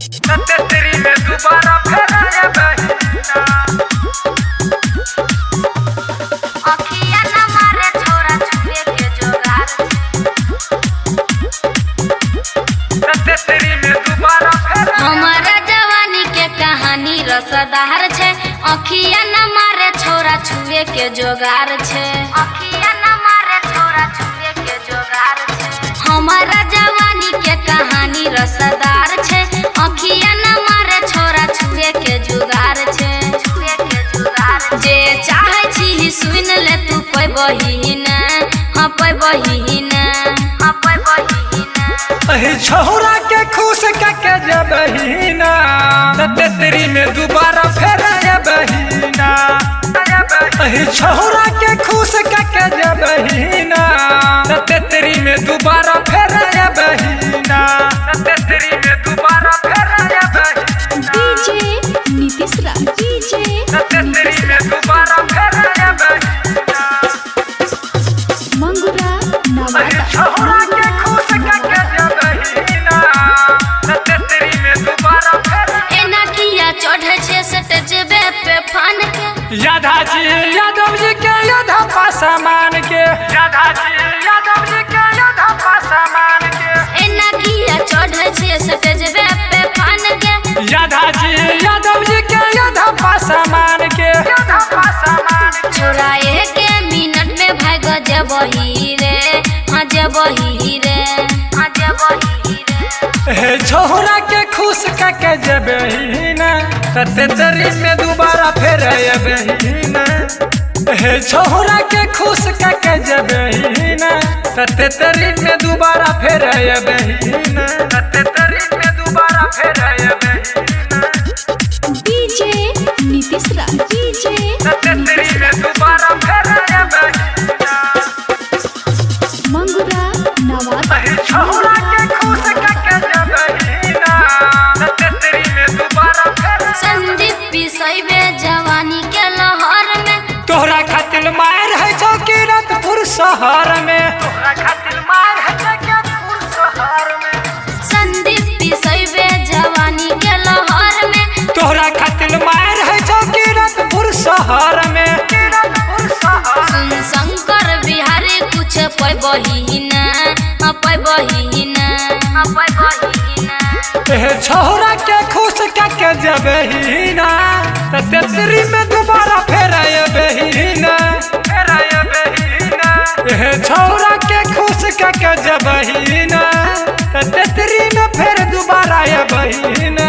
तेरी में दोबारा फिर आया बहिना। अखिया न मारे छोरा छुए के जोगार तेरी में दोबारा फिर हमारा जवानी के कहानी रसदार छे। अखिया न मारे छोरा छुए के जोगार छे। अखिया न मारे छोरा छुए के जोगार छे। हमारा जवानी के कहानी रसदार छे। अखिया न मारे छोरा छुए के जुगार छे। छुए के जुगार जे चाहे छी सुन ले तू पै बहिना। हाँ पै बहिना। हाँ पै बहिना। अही छोरा के खुश के जबहिना। तेरी में दोबारा फिर आया बहिना। अही छोरा के खुश के जबहिना। तेरी में दोबारा फिर आया बहिना। तेरी में दोबारा फिर आया बहिना। डीजे नीतीश राज डीजे तेरी में दोबारा फिर आया बहिना। मंगुरा नवादा छोरा के खुश के जबहिना। तेरी में दोबारा फिर एना किया चढ़े छे स्टेजबे पे फान के। यादा जी यादव जी के यादा पासमान के। यादा जी यादव जी के यादा पासमान के। एना किया चढ़े छे स्टेजबे पे फान के। यादा जी यादव जी के यादा पासमान के। यादा पासमान के। छोरा एक मिनट में भाग जबही रे। हाँ जबही रे। हाँ जबही रे। हे छोरा के खुश के जबहिना। तेरी में दोबारा फिर आया बहिना। हे छोरा के खुश के जबहिना। तेरी में दोबारा फिर आया बहिना। तेरी में दोबारा फिर आया बहिना। डीजे नीतीश राज डीजे तेरी में दोबारा फिर आया बहिना। मंगुरा नवादा अही छोरा के खुश के जबहिना। तेरी में दोबारा फिर संदीप पिसैबे जवानी के लहर में। तोहरा खातिर मार है चौकीरतपुर शहर में। तोहरा खातिर मार है चौकीरतपुर शहर में। संदीप पिसैबे जवानी के लहर में। तोहरा खातिर मार है चौकीरतपुर शहर में। सुन शंकर बिहारी कुछ पै बहिना। हाँ पै बहिना। हाँ पै बहिना। छोरा के खुश के जबहिना। तेरी में दोबारा फिर आया बहिना। फिर आया बहिना। छोरा के खुश के जबहिना। तेरी में फिर दोबारा आया बहिना।